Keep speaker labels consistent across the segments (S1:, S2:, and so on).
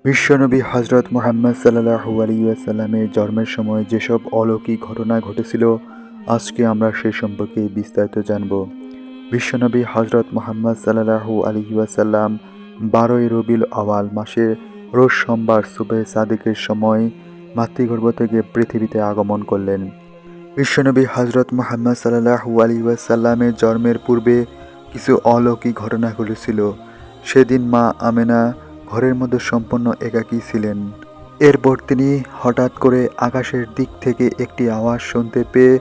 S1: বিশ্বনবী হজরত মুহাম্মদ সাল্লাল্লাহু আলাইহি ওয়াসাল্লামের জন্মের সময় যেসব অলৌকিক ঘটনা ঘটেছিল, আজকে আমরা সে সম্পর্কে বিস্তারিত জানব। বিশ্বনবী হজরত মুহাম্মদ সাল্লাল্লাহু আলাইহি ওয়াসাল্লাম 12ই রবিউল আওয়াল মাসের রোজ সোমবার সুবহে সাদিকের সময় মাতৃগর্ভ থেকে পৃথিবীতে আগমন করলেন। বিশ্বনবী হজরত মুহাম্মদ সাল্লাল্লাহু আলাইহি ওয়াসাল্লামের জন্মের পূর্বে কিছু অলৌকিক ঘটনা ঘটেছিল। সেদিন মা আমেনা ঘরের মধ্যে সম্পূর্ণ একাকী ছিলেন। এরপর তিনি হঠাৎ করে আকাশের দিক থেকে একটি আওয়াজ শুনতে পেয়ে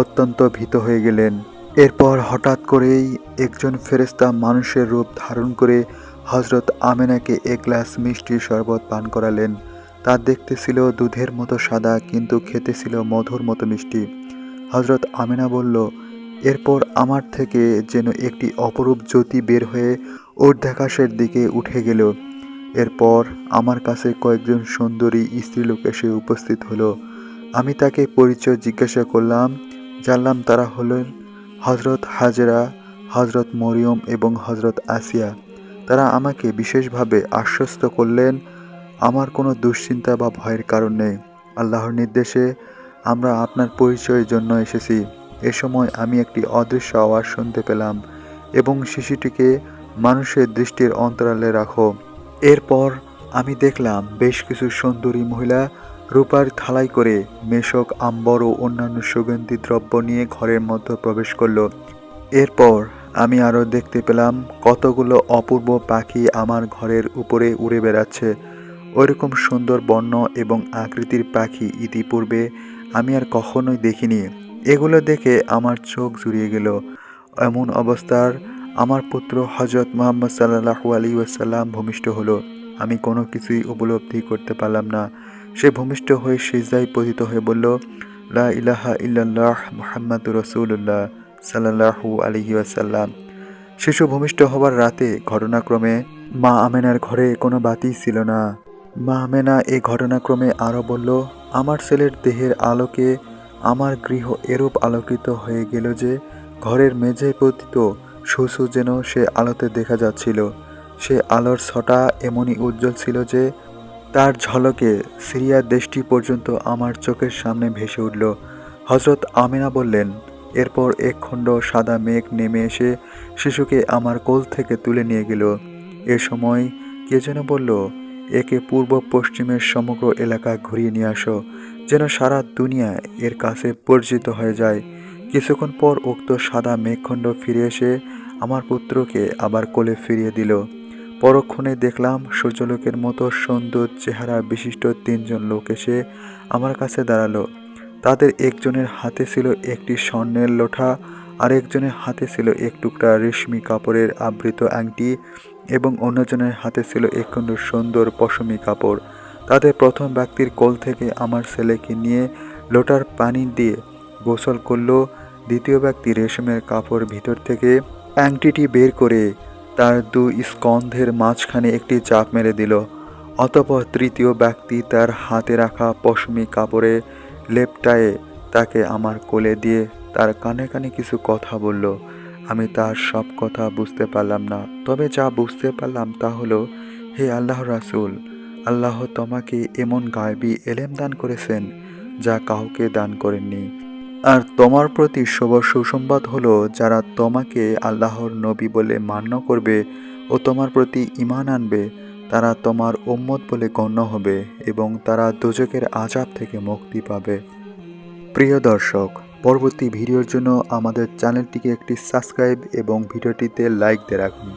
S1: অত্যন্ত ভীত হয়ে গেলেন। এরপর হঠাৎ করেই একজন ফেরেশতা মানুষের রূপ ধারণ করে হজরত আমেনাকে এক গ্লাস মিষ্টির শরবত পান করালেন। তা দেখতে ছিল দুধের মতো সাদা, কিন্তু খেতে ছিল মধুর মতো মিষ্টি। হজরত আমেনা বলল, এরপর আমার থেকে যেন একটি অপরূপ জ্যোতি বের হয়ে ঊর্ধ্বাকাশের দিকে উঠে গেল। এরপর আমার কাছে কয়েকজন সুন্দরী স্ত্রীলোক এসে উপস্থিত হলো। আমি তাকে পরিচয় জিজ্ঞাসা করলাম। জানলাম তারা হলেন হজরত হাজেরা, হজরত মরিয়ম এবং হজরত আসিয়া। তারা আমাকে বিশেষভাবে আশ্বস্ত করলেন, আমার কোনো দুশ্চিন্তা বা ভয়ের কারণ নেই। আল্লাহর নির্দেশে আমরা আপনার পরিচয়ের জন্য এসেছি। এ সময় আমি একটি অদৃশ্য আওয়াজ শুনতে পেলাম, এবং শিশুটিকে মানুষের দৃষ্টির অন্তরালে রাখো। এরপর আমি দেখলাম বেশ কিছু সুন্দরী মহিলা রূপার থালাই করে মেশক, আম্বর ও অন্যান্য সুগন্ধি দ্রব্য নিয়ে ঘরের মধ্যে প্রবেশ করল। এরপর আমি আরও দেখতে পেলাম কতগুলো অপূর্ব পাখি আমার ঘরের উপরে উড়ে বেড়াচ্ছে। ওইরকম সুন্দর বর্ণ এবং আকৃতির পাখি ইতিপূর্বে আমি আর কখনোই দেখিনি। এগুলো দেখে আমার চোখ জুড়িয়ে গেল। এমন অবস্থার আমার পুত্র হজরত মুহাম্মদ সাল্লাল্লাহু আলাইহি ওয়াসাল্লাম ভূমিষ্ঠ হলো। আমি কোনো কিছুই উপলব্ধি করতে পারলাম না। সে ভূমিষ্ঠ হয়ে সিজদায় পতিত হয়ে বলল, লা ইলাহা ইল্লাল্লাহ মুহাম্মাদুর রাসূলুল্লাহ সাল্লাল্লাহু আলাইহি ওয়াসাল্লাম। শিশু ভূমিষ্ঠ হবার রাতে ঘটনাক্রমে মা আমেনার ঘরে কোনো বাতি ছিল না। মা আমেনা এই ঘটনাক্রমে আরও বলল, আমার ছেলের দেহের আলোকে আমার গৃহ এরূপ আলোকিত হয়ে গেল যে ঘরের মেঝে পতিত শিশু যেন সে আলোতে দেখা যাচ্ছিল। সে আলোর ছটা এমনই উজ্জ্বল ছিল যে তার ঝলকে সিরিয়ার দেশটি পর্যন্ত আমার চোখের সামনে ভেসে উঠল। হজরত আমেনা বললেন, এরপর এক খণ্ড সাদা মেঘ নেমে এসে শিশুকে আমার কোল থেকে তুলে নিয়ে গেল। এ সময় কে যেন বলল, একে পূর্ব পশ্চিমের সমগ্র এলাকা ঘুরিয়ে নিয়ে আসো, যেন সারা দুনিয়া এর কাছে পরিচিত হয়ে যায়। কিছুক্ষণ পর উক্ত সাদা মেঘখণ্ড ফিরে এসে আমার পুত্রকে আবার কোলে ফিরিয়ে দিল। পরক্ষণে দেখলাম সূর্যলোকের মতো সুন্দর চেহারা বিশিষ্ট 3 জন লোক এসে আমার কাছে দাঁড়ালো। তাদের একজনের হাতে ছিল একটি স্বর্ণের লোঠা, আর একজনের হাতে ছিল এক টুকরা রেশমি কাপড়ের আবৃত আংটি, এবং অন্যজনের হাতে ছিল একখণ্ড সুন্দর পশমি কাপড়। তাদের প্রথম ব্যক্তির কোল থেকে আমার ছেলেকে নিয়ে লোটার পানি দিয়ে গোসল করল। দ্বিতীয় ব্যক্তি রেশমের কাপড় ভিতর থেকে আংটিটি বের করে তার 2 স্কন্ধের মাঝখানে একটি চাপ মেরে দিল। অতঃপর তৃতীয় ব্যক্তি তার হাতে রাখা পশমি কাপড়ে লেপটায়ে তাকে আমার কোলে দিয়ে তার কানে কানে কিছু কথা বলল। আমি তার সব কথা বুঝতে পারলাম না, তবে যা বুঝতে পারলাম তা হলো, হে আল্লাহর রাসূল, আল্লাহ তোমাকে এমন গায়বী এলেম দান করেছেন যা কাউকে দান করেননি। আর তোমার প্রতি শুভ সুসংবাদ হলো, যারা তোমাকে আল্লাহর নবী বলে মান্য করবে ও তোমার প্রতি ঈমান আনবে, তারা তোমার উম্মত বলে গণ্য হবে এবং তারা দোজখের আযাব থেকে মুক্তি পাবে। প্রিয় দর্শক, পরবর্তী ভিডিওর জন্য আমাদের চ্যানেলটিকে একটি সাবস্ক্রাইব এবং ভিডিওটিতে লাইক দিয়ে রাখুন।